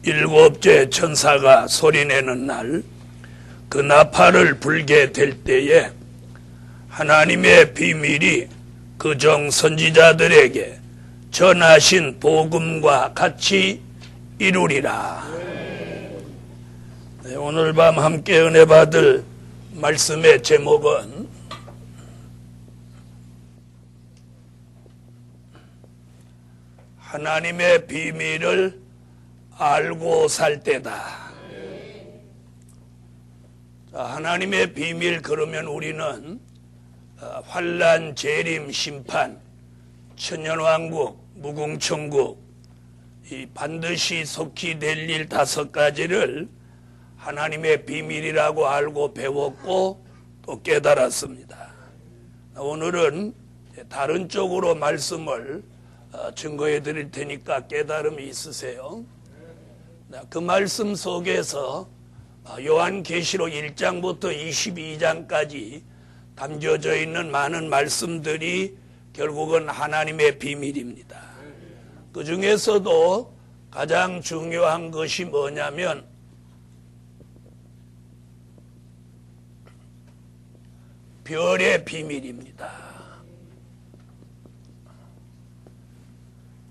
일곱째 천사가 소리내는 날, 그 나팔을 불게 될 때에 하나님의 비밀이 그종 선지자들에게 전하신 복음과 같이 이루리라. 네, 오늘 밤 함께 은혜 받을 말씀의 제목은 하나님의 비밀을 알고 살 때다. 자, 하나님의 비밀, 그러면 우리는 환난, 재림, 심판, 천년왕국, 무궁천국, 이 반드시 속히 될 일 5가지를 하나님의 비밀이라고 알고 배웠고 또 깨달았습니다. 오늘은 다른 쪽으로 말씀을 증거해 드릴 테니까 깨달음이 있으세요. 그 말씀 속에서 요한계시록 1장부터 22장까지 담겨져 있는 많은 말씀들이 결국은 하나님의 비밀입니다. 그 중에서도 가장 중요한 것이 뭐냐면 별의 비밀입니다.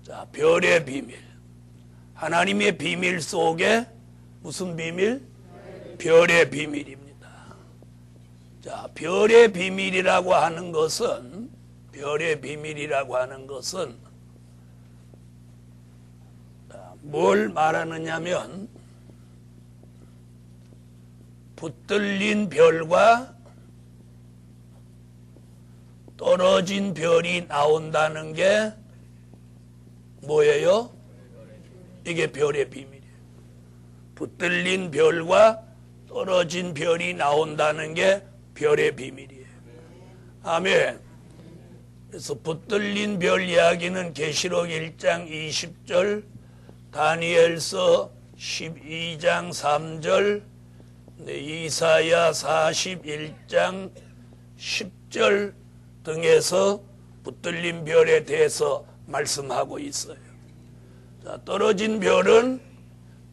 자, 별의 비밀. 하나님의 비밀 속에 무슨 비밀? 별의 비밀입니다. 자, 별의 비밀이라고 하는 것은, 뭘 말하느냐면 붙들린 별과 떨어진 별이 나온다는 게 뭐예요? 이게 별의 비밀이에요. 붙들린 별과 떨어진 별이 나온다는 게 별의 비밀이에요. 아멘. 그래서 붙들린 별 이야기는 계시록 1장 20절, 다니엘서 12장 3절, 이사야 41장 10절 등에서 붙들린 별에 대해서 말씀하고 있어요. 자, 떨어진 별은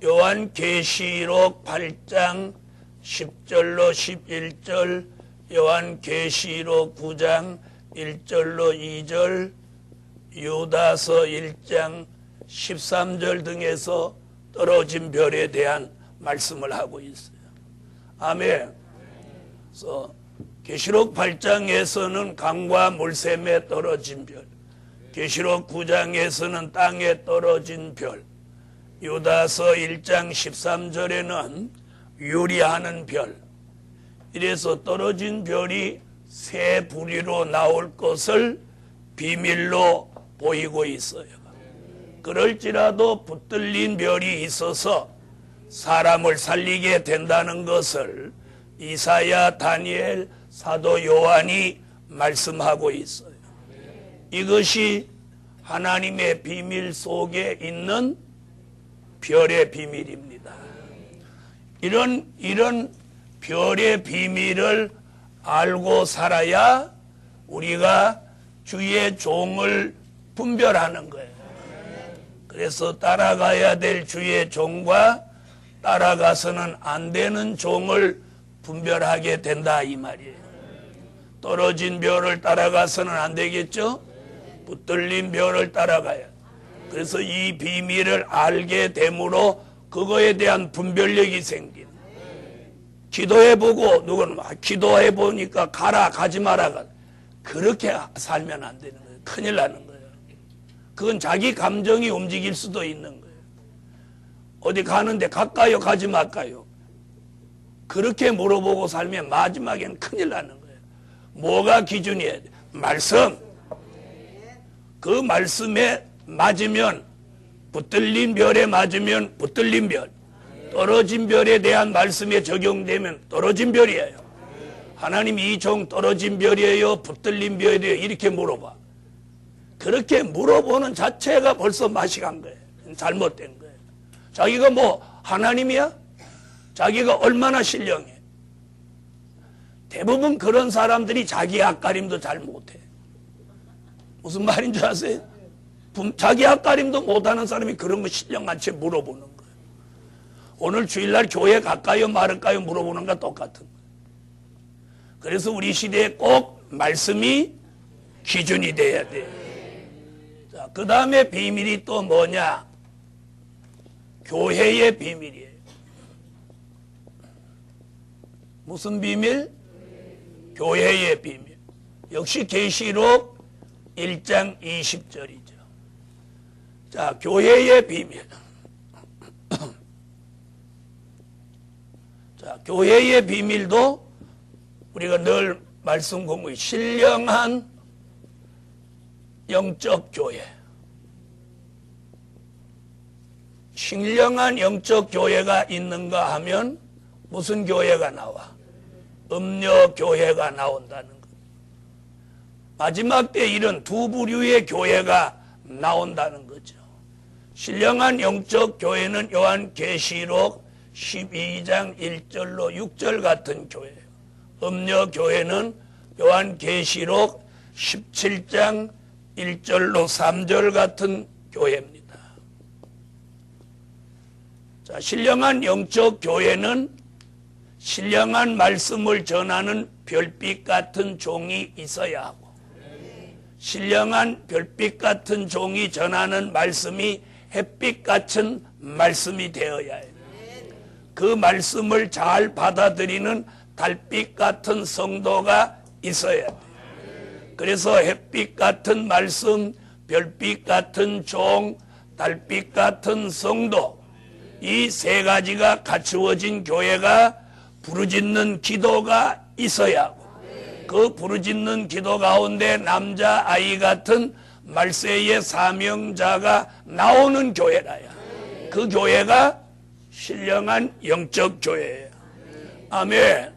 요한계시록 8장 10절로 11절, 요한계시록 9장 1절로 2절, 유다서 1장 13절 등에서 떨어진 별에 대한 말씀을 하고 있어요. 아멘. 그래서 계시록 8장에서는 강과 물샘에 떨어진 별, 계시록 9장에서는 땅에 떨어진 별, 유다서 1장 13절에는 유리하는 별, 이래서 떨어진 별이 세 부류로 나올 것을 비밀로 보이고 있어요. 그럴지라도 붙들린 별이 있어서 사람을 살리게 된다는 것을 이사야, 다니엘, 사도 요한이 말씀하고 있어요. 이것이 하나님의 비밀 속에 있는 별의 비밀입니다. 이런 별의 비밀을 알고 살아야 우리가 주의 종을 분별하는 거예요. 그래서 따라가야 될 주의 종과 따라가서는 안 되는 종을 분별하게 된다, 이 말이에요. 떨어진 별을 따라가서는 안 되겠죠? 붙들린 별을 따라가야. 그래서 이 비밀을 알게 됨으로 그거에 대한 분별력이 생긴. 기도해보고 누구는 기도해보니까 가라, 가지 마라. 그렇게 살면 안 되는 거예요. 큰일 나는 거예요. 그건 자기 감정이 움직일 수도 있는 거예요. 어디 가는데 갈까요, 가지 말까요? 그렇게 물어보고 살면 마지막엔 큰일 나는 거예요. 뭐가 기준이에요? 말씀. 그 말씀에 맞으면, 붙들린 별에 맞으면 붙들린 별, 떨어진 별에 대한 말씀에 적용되면 떨어진 별이에요. 하나님, 이 종 떨어진 별이에요, 붙들린 별이에요? 이렇게 물어봐. 그렇게 물어보는 자체가 벌써 맛이 간 거예요. 잘못된 거예요. 자기가 뭐 하나님이야? 자기가 얼마나 신령해? 대부분 그런 사람들이 자기 앞가림도 잘 못해. 무슨 말인 줄 아세요? 자기 앞가림도 못하는 사람이 그런 거 신령한 채 물어보는 거예요. 오늘 주일날 교회 갈까요 말을까요 물어보는 거 똑같은 거예요. 그래서 우리 시대에 꼭 말씀이 기준이 돼야 돼요. 자, 그 다음에 비밀이 또 뭐냐? 교회의 비밀이에요. 무슨 비밀? 교회의 비밀. 역시 계시록 1장 20절이죠. 자, 교회의 비밀. 자, 교회의 비밀도 우리가 늘 말씀 공부해 신령한 영적 교회. 신령한 영적 교회가 있는가 하면 무슨 교회가 나와? 음료 교회가 나온다는 것. 마지막 때 이런 두 부류의 교회가 나온다는 거죠. 신령한 영적 교회는 요한계시록 12장 1절로 6절 같은 교회예요. 음료 교회는 요한계시록 17장 1절로 3절 같은 교회입니다. 자, 신령한 영적 교회는 신령한 말씀을 전하는 별빛 같은 종이 있어야 하고, 신령한 별빛 같은 종이 전하는 말씀이 햇빛 같은 말씀이 되어야 해요. 그 말씀을 잘 받아들이는 달빛 같은 성도가 있어야 돼요. 그래서 햇빛 같은 말씀, 별빛 같은 종, 달빛 같은 성도, 이 세 가지가 갖추어진 교회가 부르짖는 기도가 있어야 하고, 그 부르짖는 기도 가운데 남자아이 같은 말세의 사명자가 나오는 교회라야. 그 교회가 신령한 영적 교회예요. 아멘.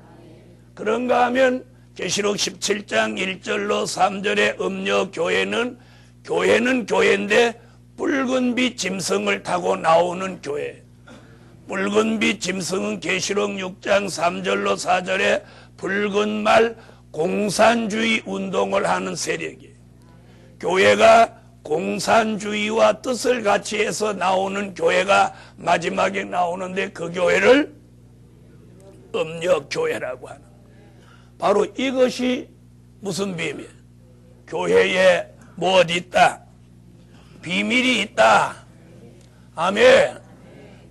그런가 하면 계시록 17장 1절로 3절의 음료 교회는 교회인데 붉은빛 짐승을 타고 나오는 교회. 붉은빛 짐승은 계시록 6장 3절로 4절에 붉은 말 공산주의 운동을 하는 세력이에요. 교회가 공산주의와 뜻을 같이 해서 나오는 교회가 마지막에 나오는데 그 교회를 음력교회라고 하는, 바로 이것이 무슨 비밀? 교회에 무엇이 있다? 비밀이 있다. 아멘.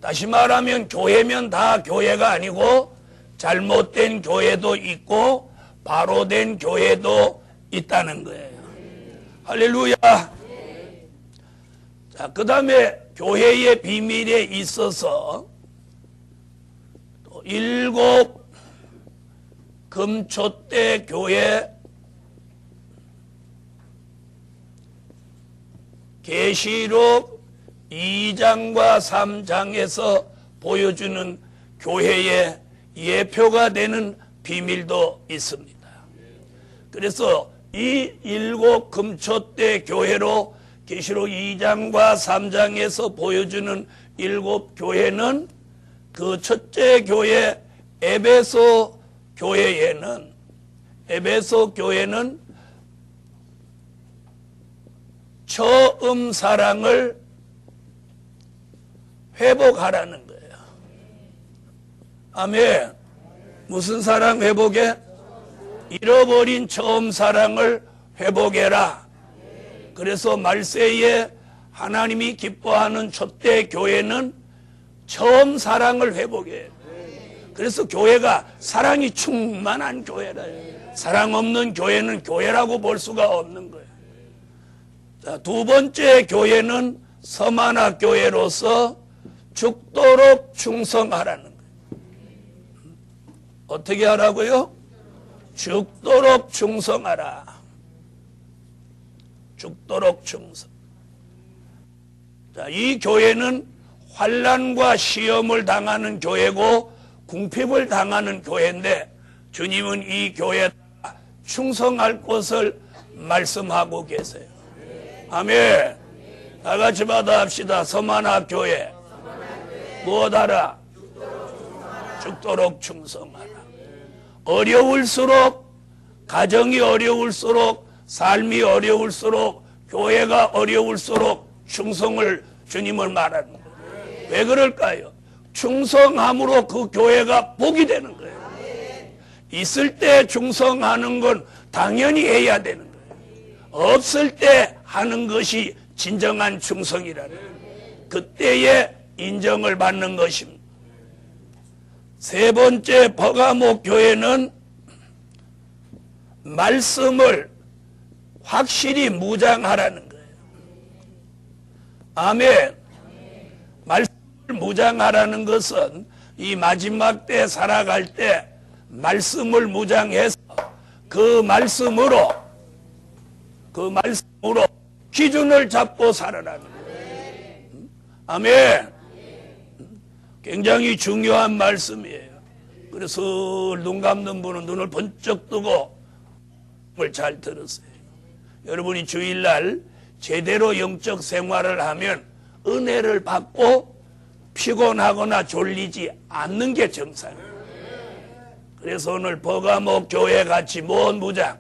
다시 말하면 교회면 다 교회가 아니고 잘못된 교회도 있고 바로 된 교회도 있다는 거예요. 할렐루야. 자, 그 다음에 교회의 비밀에 있어서 또 7 금초대 교회, 계시록 2장과 3장에서 보여주는 교회의 예표가 되는 비밀도 있습니다. 그래서 이 7 금초대 교회로 계시록 2장과 3장에서 보여주는 7 교회는 그 첫째 교회 에베소 교회는 처음 사랑을 회복하라는 거예요. 아멘. 무슨 사랑 회복해? 잃어버린 처음 사랑을 회복해라. 그래서 말세에 하나님이 기뻐하는 초대 교회는 처음 사랑을 회복해. 그래서 교회가 사랑이 충만한 교회라. 사랑 없는 교회는 교회라고 볼 수가 없는 거예요. 자, 두 번째 교회는 서만화 교회로서 죽도록 충성하라는 거예요. 어떻게 하라고요? 죽도록 충성하라. 죽도록 충성. 자, 이 교회는 환난과 시험을 당하는 교회고 궁핍을 당하는 교회인데 주님은 이 교회에 충성할 것을 말씀하고 계세요. 아멘. 다 같이 받아합시다. 서만화 교회. 무엇하라? 죽도록 충성하라. 어려울수록, 가정이 어려울수록, 삶이 어려울수록, 교회가 어려울수록 충성을 주님을 말하는 거예요. 왜 그럴까요? 충성함으로 그 교회가 복이 되는 거예요. 있을 때 충성하는 건 당연히 해야 되는 거예요. 없을 때 하는 것이 진정한 충성이라는 거예요. 그때에 인정을 받는 것입니다. 세 번째, 버가모 교회는 말씀을 확실히 무장하라는 거예요. 아멘. 말씀을 무장하라는 것은 이 마지막 때 살아갈 때 말씀을 무장해서 그 말씀으로 기준을 잡고 살아라는 거예요. 아멘. 굉장히 중요한 말씀이에요. 그래서 눈 감는 분은 눈을 번쩍 뜨고 잘 들으세요. 여러분이 주일날 제대로 영적 생활을 하면 은혜를 받고 피곤하거나 졸리지 않는 게 정상이에요. 그래서 오늘 버가모 교회 같이 뭔 무장?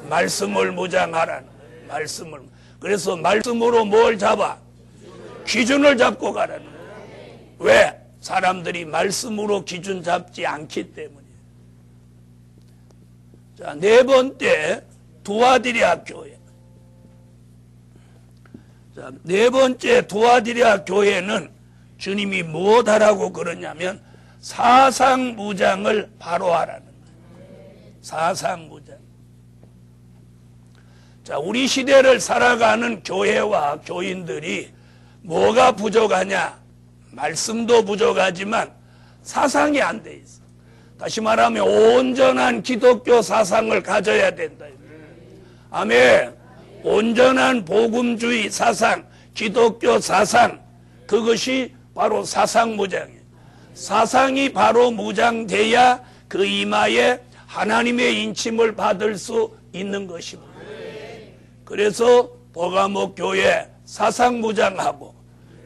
말씀을 무장하라는 거예요. 말씀을. 그래서 말씀으로 뭘 잡아? 기준을 잡고 가라는 거예요. 왜? 사람들이 말씀으로 기준 잡지 않기 때문이에요. 자, 네 번째, 두아디랴 교회. 자, 네 번째 두아디랴 교회는 주님이 무엇하라고 그러냐면 사상무장을 바로 하라는 거예요. 사상무장. 자, 우리 시대를 살아가는 교회와 교인들이 뭐가 부족하냐? 말씀도 부족하지만 사상이 안 돼 있어. 다시 말하면 온전한 기독교 사상을 가져야 된다. 아멘. 온전한 복음주의 사상, 기독교 사상, 그것이 바로 사상무장이에요. 사상이 바로 무장돼야 그 이마에 하나님의 인침을 받을 수 있는 것입니다. 그래서 버가모 교회 사상무장하고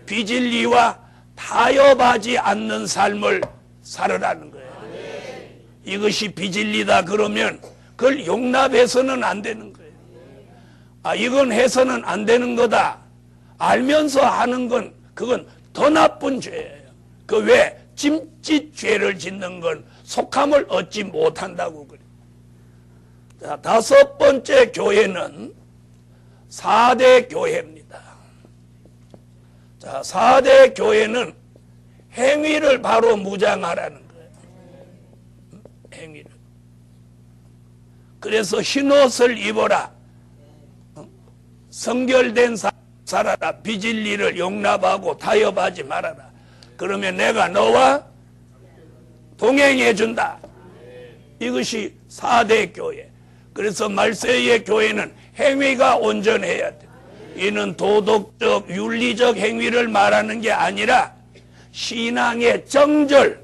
비진리와 타협하지 않는 삶을 살으라는 거예요. 이것이 비진리다 그러면 그걸 용납해서는 안 되는 거예요. 아, 이건 해서는 안 되는 거다 알면서 하는 건 그건 더 나쁜 죄예요. 그 왜? 짐짓 죄를 짓는 건 속함을 얻지 못한다고 그래요. 자, 다섯 번째 교회는 4대 교회입니다. 자, 4대 교회는 행위를 바로 무장하라는 거예요. 행위를. 그래서 흰옷을 입어라. 성결된 살아라. 비진리를 용납하고 타협하지 말아라. 그러면 내가 너와 동행해 준다. 이것이 4대 교회. 그래서 말세의 교회는 행위가 온전해야 돼. 이는 도덕적, 윤리적 행위를 말하는 게 아니라 신앙의 정절.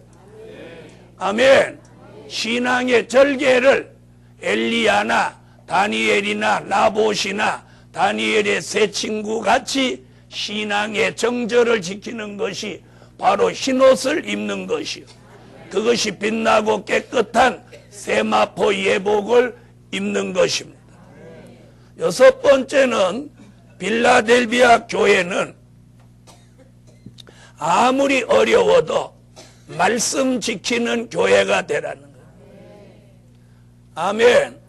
아멘. 신앙의 절개를 엘리야나 다니엘이나 나봇이나 다니엘의 세 친구 같이 신앙의 정절을 지키는 것이 바로 흰옷을 입는 것이요. 그것이 빛나고 깨끗한 세마포 예복을 입는 것입니다. 여섯 번째는 빌라델비아 교회는 아무리 어려워도 말씀 지키는 교회가 되라는 거예요. 아멘.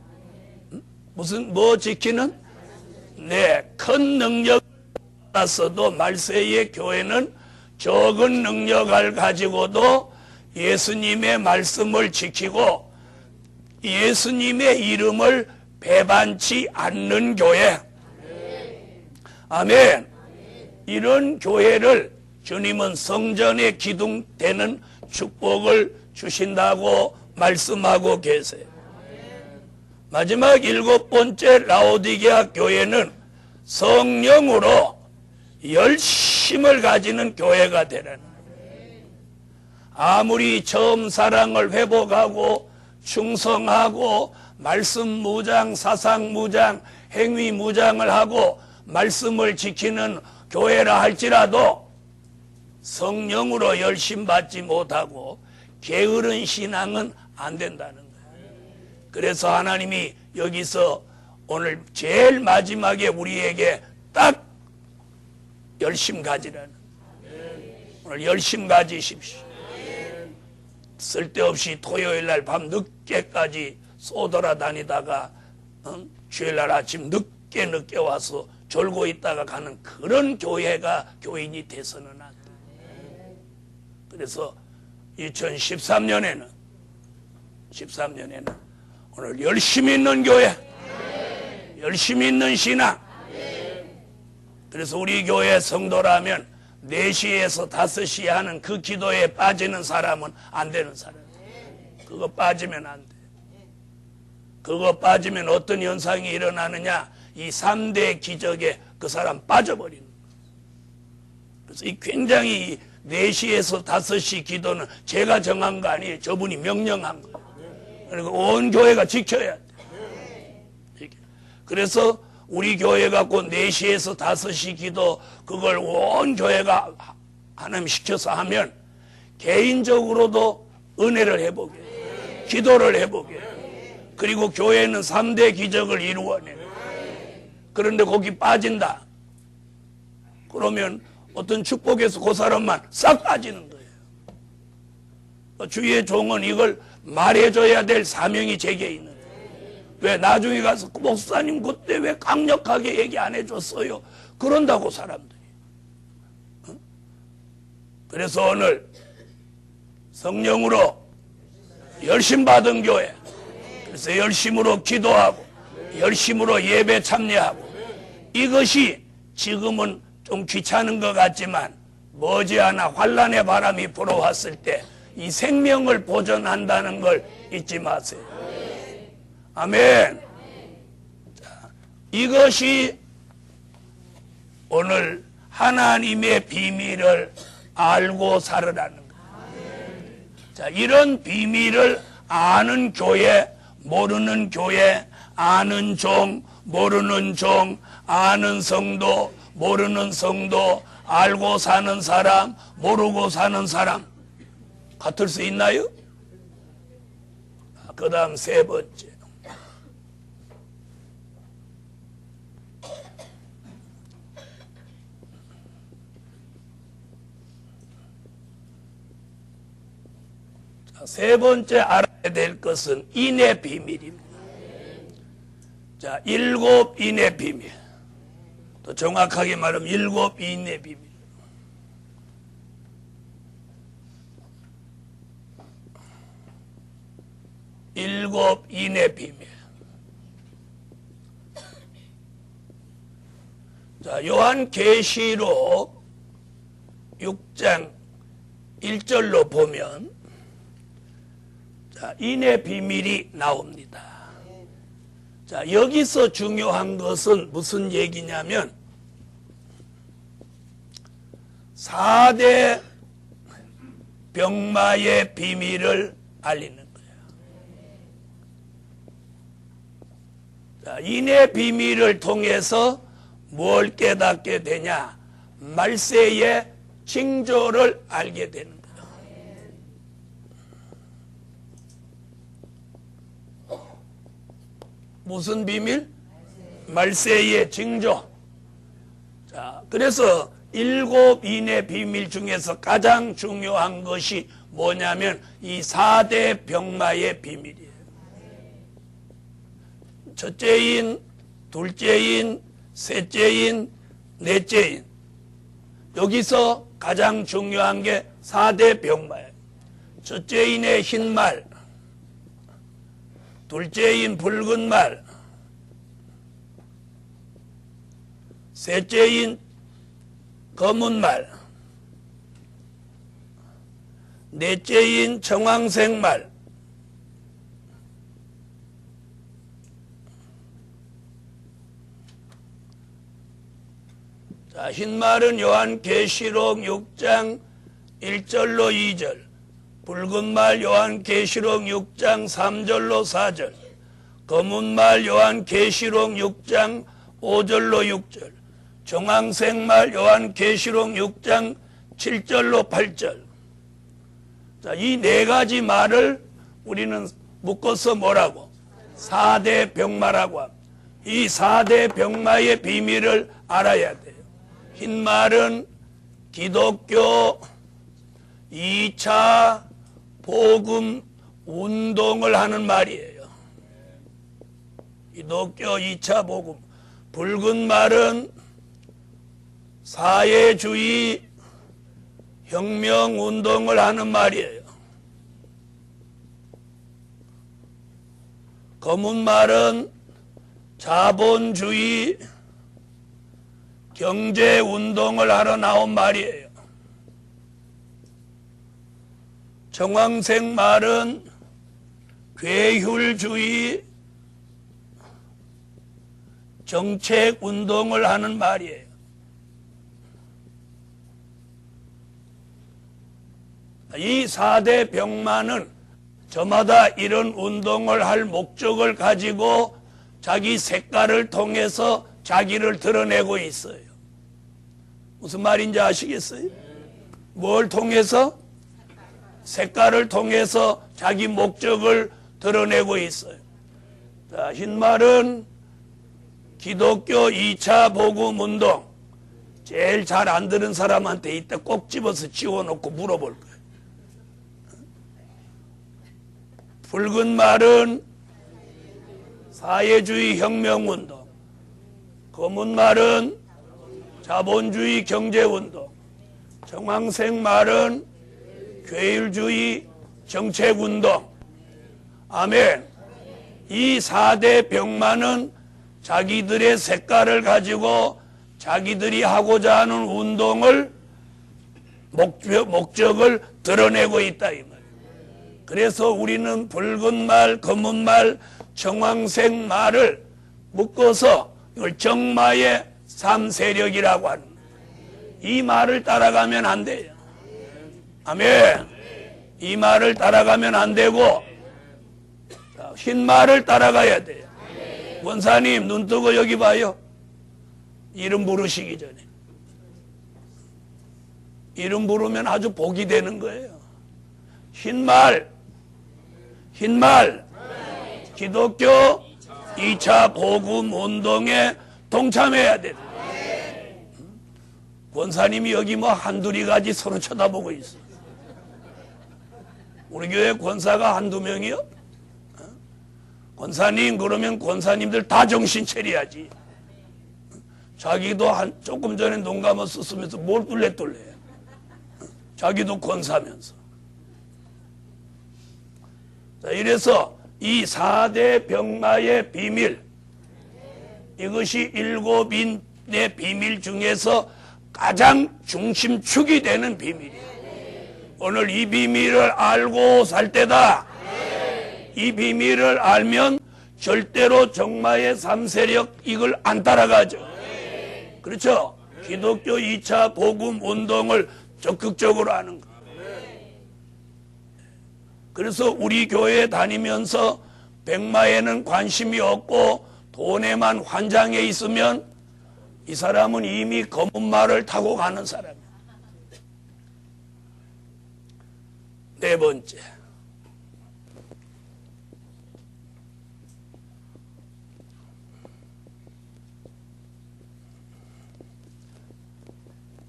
뭐 지키는? 네, 큰 능력을 받았어도 말세의 교회는 적은 능력을 가지고도 예수님의 말씀을 지키고 예수님의 이름을 배반치 않는 교회. 아멘. 이런 교회를 주님은 성전에 기둥되는 축복을 주신다고 말씀하고 계세요. 마지막 일곱 번째 라오디게아 교회는 성령으로 열심을 가지는 교회가 되라는 거예요. 아무리 처음 사랑을 회복하고 충성하고 말씀 무장, 사상 무장, 행위 무장을 하고 말씀을 지키는 교회라 할지라도 성령으로 열심 받지 못하고 게으른 신앙은 안 된다는 거예요. 그래서 하나님이 여기서 오늘 제일 마지막에 우리에게 딱 열심 가지라는, 오늘 열심 가지십시오. 쓸데없이 토요일날 밤 늦게까지 쏘돌아다니다가 주일날 아침 늦게 와서 졸고 있다가 가는 그런 교회가 교인이 돼서는 안 돼. 그래서 2013년에는 오늘 열심히 있는 교회, 열심히 있는 신앙. 그래서 우리 교회 성도라면 4시에서 5시 하는 그 기도에 빠지는 사람은 안 되는 사람. 그거 빠지면 안 돼. 그거 빠지면 어떤 현상이 일어나느냐, 이 3대 기적에 그 사람 빠져버리는 거예요. 그래서 이 굉장히 4시에서 5시 기도는 제가 정한 거 아니에요. 저분이 명령한 거예요. 그리고 온 교회가 지켜야 돼. 그래서 우리 교회가 곧 4시에서 5시 기도, 그걸 온 교회가 하나님 시켜서 하면 개인적으로도 은혜를 해보게, 기도를 해보게, 그리고 교회는 3대 기적을 이루어내. 그런데 거기 빠진다. 그러면 어떤 축복에서 그 사람만 싹 빠지는 거예요. 주의 종은 이걸 말해줘야 될 사명이 제게 있는 거예요. 왜 나중에 가서 목사님 그때 왜 강력하게 얘기 안 해줬어요? 그런다고 사람들이. 그래서 오늘 성령으로 열심 받은 교회, 그래서 열심으로 기도하고 열심으로 예배 참여하고, 이것이 지금은 좀 귀찮은 것 같지만 머지않아 환란의 바람이 불어왔을 때 이 생명을 보존한다는 걸 잊지 마세요. 아멘. 자, 이것이 오늘 하나님의 비밀을 알고 살으라는 거예요. 자, 이런 비밀을 아는 교회, 모르는 교회, 아는 종, 모르는 종, 아는 성도, 모르는 성도, 알고 사는 사람, 모르고 사는 사람 같을 수 있나요? 그 다음 3번째. 자, 3번째 알아야 될 것은 인의 비밀입니다. 자, 7 인의 비밀. 또 정확하게 말하면 7 인의 비밀. 일곱 인의 비밀. 자, 요한계시록 6장 1절로 보면 자, 인의 비밀이 나옵니다. 자, 여기서 중요한 것은 무슨 얘기냐면 4대 병마의 비밀을 알리는 거예요. 자, 인의 비밀을 통해서 뭘 깨닫게 되냐? 말세의 징조를 알게 되는 거예요. 무슨 비밀? 말세의 징조. 자, 그래서 7 인의 비밀 중에서 가장 중요한 것이 뭐냐면 이 4대 병마의 비밀이에요. 첫째 인, 둘째 인, 셋째 인, 넷째 인. 여기서 가장 중요한 게 4대 병마예요. 첫째 인의 흰 말, 둘째인 붉은 말, 셋째인 검은 말, 넷째인 청황색 말, 자, 흰 말은 요한계시록 6장 1절로 2절, 붉은 말 요한계시록 6장 3절로 4절, 검은 말 요한계시록 6장 5절로 6절, 정황색 말 요한계시록 6장 7절로 8절. 자, 이 4가지 말을 우리는 묶어서 뭐라고? 4대 병마라고 합니다. 이 4대 병마의 비밀을 알아야 돼요. 흰 말은 기독교, 2차 복음 운동을 하는 말이에요. 기독교 2차 복음. 붉은 말은 사회주의 혁명 운동을 하는 말이에요. 검은 말은 자본주의 경제 운동을 하러 나온 말이에요. 정황색 말은 괴율주의 정책 운동을 하는 말이에요. 이 4대 병마는 저마다 이런 운동을 할 목적을 가지고 자기 색깔을 통해서 자기를 드러내고 있어요. 무슨 말인지 아시겠어요? 뭘 통해서? 색깔을 통해서 자기 목적을 드러내고 있어요. 자, 흰말은 기독교 2차 복음 운동. 제일 잘 안 들은 사람한테 이때 꼭 집어서 지워놓고 물어볼 거예요. 붉은 말은 사회주의 혁명운동, 검은 말은 자본주의 경제운동, 정황색 말은 괴율주의 정책운동. 아멘. 이 4대 병마는 자기들의 색깔을 가지고 자기들이 하고자 하는 운동을 목적을 드러내고 있다 이 말이에요. 그래서 우리는 붉은 말, 검은 말, 정황색 말을 묶어서 이걸 정마의 3세력이라고 하는 거예요. 이 말을 따라가면 안 돼요. 아멘. 이 말을 따라가면 안 되고 흰 말을 따라가야 돼요. 원사님 눈 뜨고 여기 봐요. 이름 부르시기 전에. 이름 부르면 아주 복이 되는 거예요. 흰말, 흰말, 기독교 2차 복음 운동에 동참해야 된다. 권사님이 여기 뭐 한두리 가지 서로 쳐다보고 있어. 우리 교회 권사가 한두 명이요? 권사님 그러면 권사님들 다 정신 차려야지. 자기도 조금 전에 눈 감아 쓰면서 뭘 뚫레뚫레. 자기도 권사면서. 자, 이래서 이 4대 병마의 비밀, 이것이 7인의 비밀 중에서 가장 중심축이 되는 비밀이에요. 오늘 이 비밀을 알고 살 때다. 이 비밀을 알면 절대로 정마의 3세력 이걸 안 따라가죠. 그렇죠? 기독교 2차 복음 운동을 적극적으로 하는 거. 그래서 우리 교회에 다니면서 백마에는 관심이 없고 돈에만 환장해 있으면 이 사람은 이미 검은 말을 타고 가는 사람이에요. 네 번째.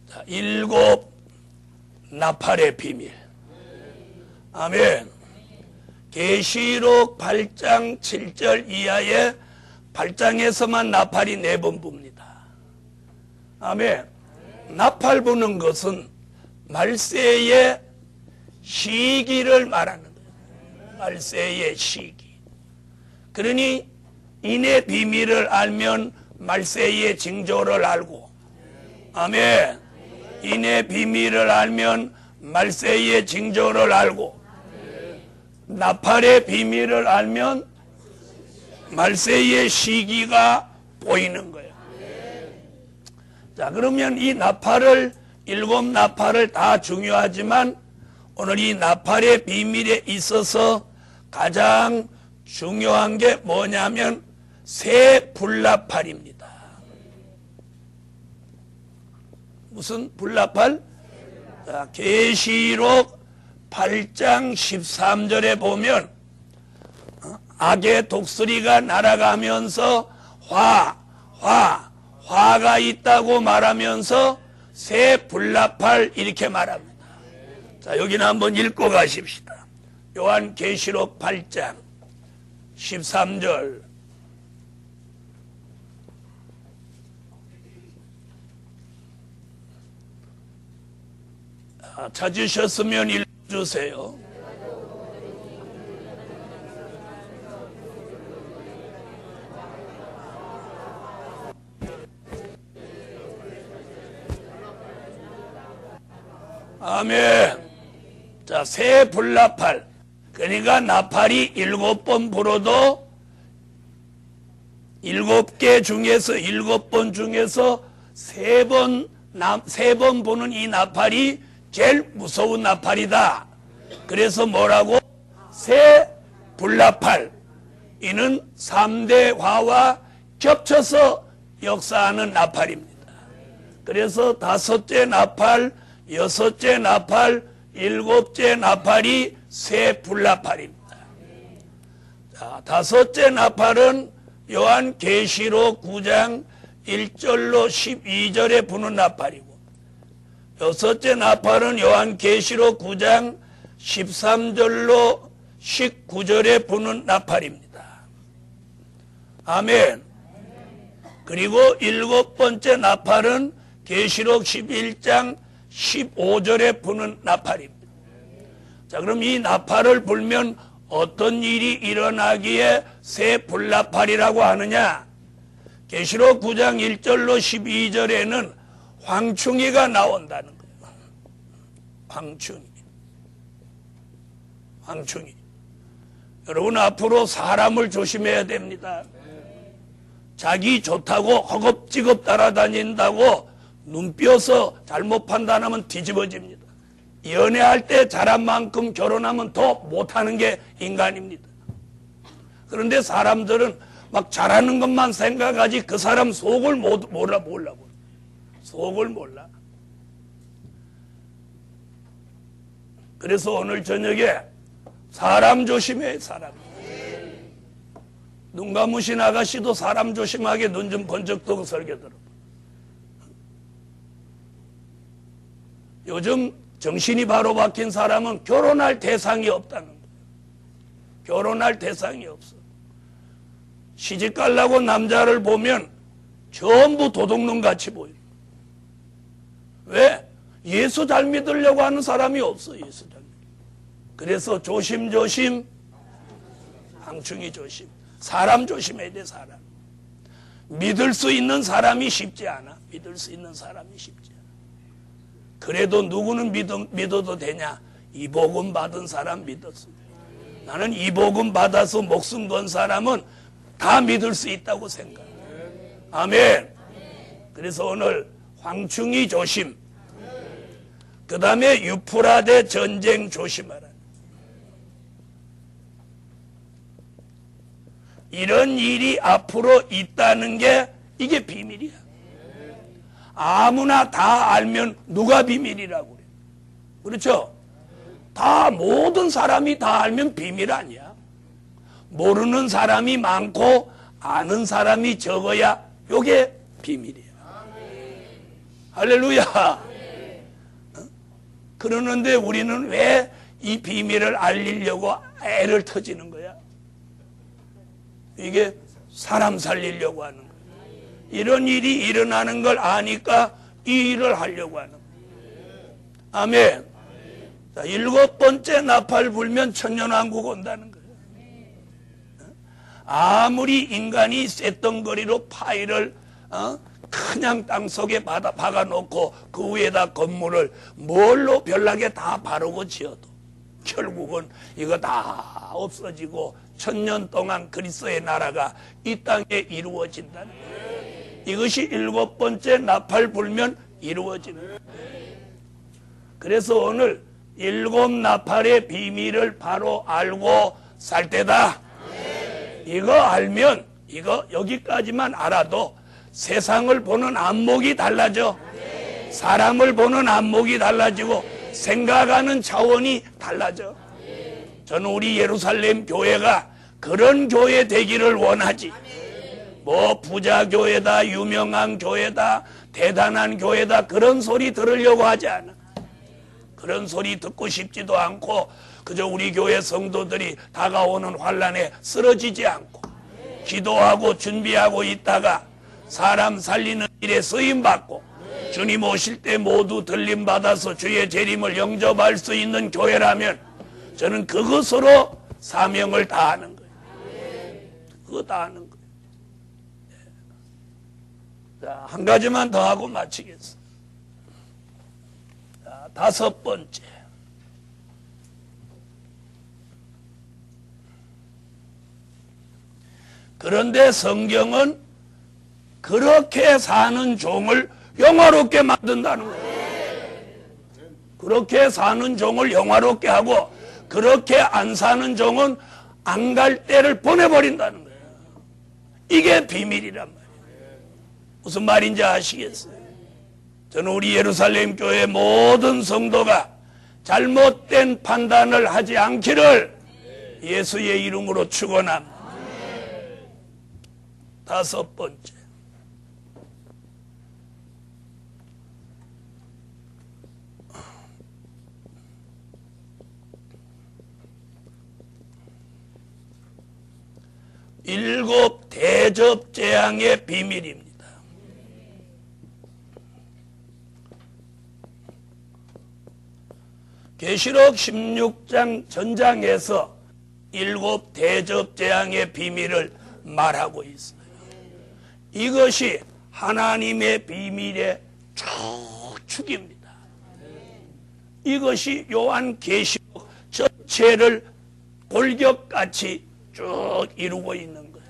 자, 7 나팔의 비밀. 아멘. 계시록 8장 7절 이하의 8장에서만 나팔이 4번 붑니다. 아멘. 나팔 부는 것은 말세의 시기를 말하는 거예요. 말세의 시기. 그러니 인의 비밀을 알면 말세의 징조를 알고, 아멘. 인의 비밀을 알면 말세의 징조를 알고, 나팔의 비밀을 알면 말세의 시기가 보이는 거예요. 자, 그러면 이 나팔을, 7 나팔을 다 중요하지만 오늘 이 나팔의 비밀에 있어서 가장 중요한 게 뭐냐면 새 불나팔입니다. 무슨 불나팔? 자, 계시록 8장 13절에 보면 악의 독수리가 날아가면서 화가 있다고 말하면서 새 불나팔 이렇게 말합니다. 자, 여기는 한번 읽고 가십시다. 요한계시록 8장 13절. 찾으셨으면 읽어주세요. 아멘. 자, 새 불나팔. 그러니까 나팔이 7번 불어도 7개 중에서 7번 중에서 3번 부는 이 나팔이 제일 무서운 나팔이다. 그래서 뭐라고? 새 불나팔. 이는 3대 화와 겹쳐서 역사하는 나팔입니다. 그래서 5째 나팔, 6째 나팔, 7째 나팔이 새 불나팔입니다. 자, 5째 나팔은 요한계시록 9장 1절로 12절에 부는 나팔이고, 6째 나팔은 요한계시록 9장 13절로 19절에 부는 나팔입니다. 아멘. 그리고 7번째 나팔은 계시록 11장 15절에 부는 나팔입니다. 자, 그럼 이 나팔을 불면 어떤 일이 일어나기에 새 불나팔이라고 하느냐? 계시록 9장 1절로 12절에는 황충이가 나온다는 거예요. 황충이. 여러분, 앞으로 사람을 조심해야 됩니다. 자기 좋다고 허겁지겁 따라다닌다고 눈뼈서 잘못 판단하면 뒤집어집니다. 연애할 때 잘한 만큼 결혼하면 더 못하는 게 인간입니다. 그런데 사람들은 막 잘하는 것만 생각하지 그 사람 속을 몰라. 속을 몰라. 그래서 오늘 저녁에 사람 조심해. 사람. 눈 감으신 아가씨도 사람 조심하게 눈 좀 번쩍 뜨고 설교 들어. 요즘 정신이 바로 박힌 사람은 결혼할 대상이 없다는 거예요. 결혼할 대상이 없어. 시집 가려고 남자를 보면 전부 도둑놈 같이 보여. 왜? 예수 잘 믿으려고 하는 사람이 없어. 예수 잘 믿으려고. 그래서 조심조심, 황충이 조심. 사람 조심해야 돼. 사람. 믿을 수 있는 사람이 쉽지 않아. 믿을 수 있는 사람이 쉽지 않아. 그래도 누구는 믿어도 되냐? 이 복음 받은 사람 믿었어. 나는 이 복음 받아서 목숨 건 사람은 다 믿을 수 있다고 생각해. 아멘. 그래서 오늘 황충이 조심. 그 다음에 유프라데 전쟁 조심하라. 이런 일이 앞으로 있다는 게 이게 비밀이야. 아무나 다 알면 누가 비밀이라고 그래. 그렇죠? 다 모든 사람이 다 알면 비밀 아니야. 모르는 사람이 많고 아는 사람이 적어야 이게 비밀이야. 할렐루야. 그러는데 우리는 왜 이 비밀을 알리려고 애를 터지는 거야? 이게 사람 살리려고 하는 거야. 이런 일이 일어나는 걸 아니까 이 일을 하려고 하는 거야. 아멘. 자, 7번째 나팔 불면 천년왕국 온다는 거예요. 아무리 인간이 쇳덩거리로 파일을 그냥 땅속에 박아놓고 그 위에다 건물을 뭘로 별나게 다 바르고 지어도 결국은 이거 다 없어지고 천년 동안 그리스도의 나라가 이 땅에 이루어진다는 거예요. 이것이 7번째 나팔 불면 이루어지는 거예요. 그래서 오늘 7 나팔의 비밀을 바로 알고 살 때다. 이거 알면 이거 여기까지만 알아도 세상을 보는 안목이 달라져. 사람을 보는 안목이 달라지고 생각하는 차원이 달라져. 저는 우리 예루살렘 교회가 그런 교회 되기를 원하지. 뭐 부자 교회다, 유명한 교회다, 대단한 교회다 그런 소리 들으려고 하지 않아. 그런 소리 듣고 싶지도 않고 그저 우리 교회 성도들이 다가오는 환난에 쓰러지지 않고 기도하고 준비하고 있다가 사람 살리는 일에 쓰임받고 주님 오실 때 모두 들림받아서 주의 재림을 영접할 수 있는 교회라면 저는 그것으로 사명을 다하는 거예요. 그거 다하는 거예요. 자, 한 가지만 더 하고 마치겠습니다. 자, 다섯 번째. 그런데 성경은 그렇게 사는 종을 영화롭게 만든다는 거예요. 그렇게 사는 종을 영화롭게 하고 그렇게 안 사는 종은 안 갈 때를 보내버린다는 거예요. 이게 비밀이란 말이에요. 무슨 말인지 아시겠어요? 저는 우리 예루살렘 교회 모든 성도가 잘못된 판단을 하지 않기를 예수의 이름으로 축원합니다. 다섯 번째. 일곱 대접 재앙의 비밀입니다. 계시록 16장 전장에서 일곱 대접 재앙의 비밀을 말하고 있어요. 이것이 하나님의 비밀의 축입니다. 이것이 요한계시록 전체를 골격같이 쭉 이루고 있는 거예요.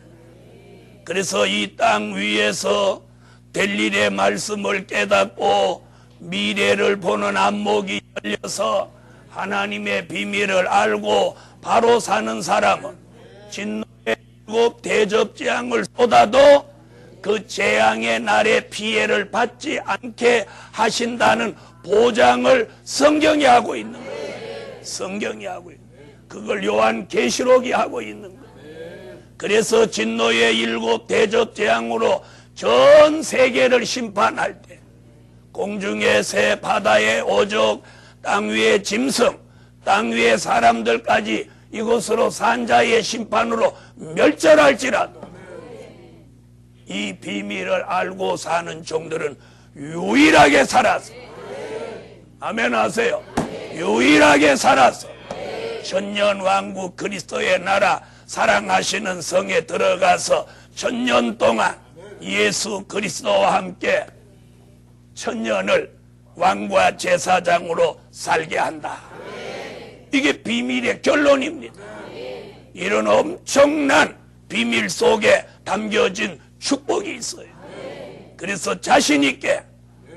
그래서 이 땅 위에서 될 일의 말씀을 깨닫고 미래를 보는 안목이 열려서 하나님의 비밀을 알고 바로 사는 사람은 진노의 일곱 대접 재앙을 쏟아도 그 재앙의 날에 피해를 받지 않게 하신다는 보장을 성경이 하고 있는 거예요. 성경이 하고 있는 거예요. 그걸 요한계시록이 하고 있는 거예요. 그래서 진노의 일곱 대접 재앙으로 전 세계를 심판할 때 공중의 새, 바다의 오족, 땅 위의 짐승, 땅 위의 사람들까지 이것으로 산자의 심판으로 멸절할지라도 이 비밀을 알고 사는 종들은 유일하게 살아서, 아멘 하세요. 유일하게 살아서 천년왕국 그리스도의 나라 사랑하시는 성에 들어가서 천년 동안 예수 그리스도와 함께 천년을 왕과 제사장으로 살게 한다. 이게 비밀의 결론입니다. 이런 엄청난 비밀 속에 담겨진 축복이 있어요. 그래서 자신 있게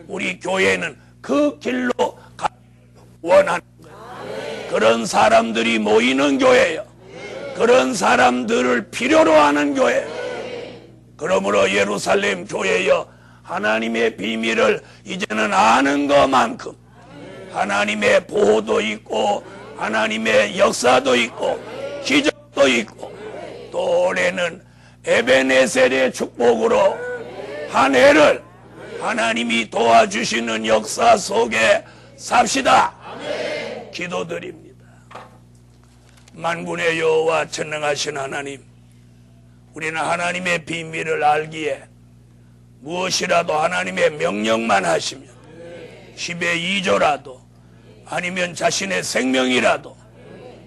우리 교회는 그 길로 가기를 원하는 거예요. 그런 사람들이 모이는 교회예요. 그런 사람들을 필요로 하는 교회. 그러므로 예루살렘 교회여, 하나님의 비밀을 이제는 아는 것만큼 하나님의 보호도 있고 하나님의 역사도 있고 기적도 있고 또 올해는 에베네셀의 축복으로 한 해를 하나님이 도와주시는 역사 속에 삽시다. 기도드립니다. 만군의 여호와 전능하신 하나님, 우리는 하나님의 비밀을 알기에 무엇이라도 하나님의 명령만 하시면 10의 2조라도 아니면 자신의 생명이라도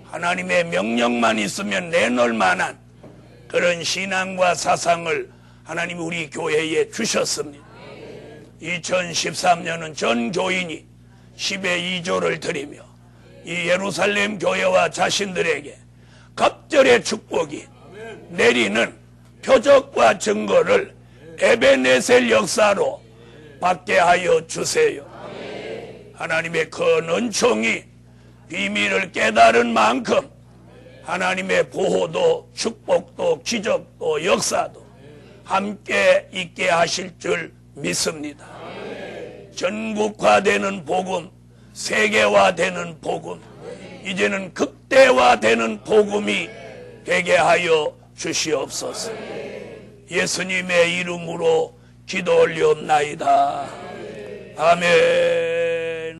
하나님의 명령만 있으면 내놓을 만한 그런 신앙과 사상을 하나님이 우리 교회에 주셨습니다. 2013년은 전 교인이 10의 2조를 드리며 이 예루살렘 교회와 자신들에게 갑절의 축복이 내리는 표적과 증거를 에베네셀 역사로 받게 하여 주세요. 하나님의 큰 은총이 비밀을 깨달은 만큼 하나님의 보호도 축복도 기적도 역사도 함께 있게 하실 줄 믿습니다. 전국화되는 복음, 세계화되는 복음, 이제는 극대화되는 복음이 되게 하여 주시옵소서. 예수님의 이름으로 기도 올리옵나이다. 아멘.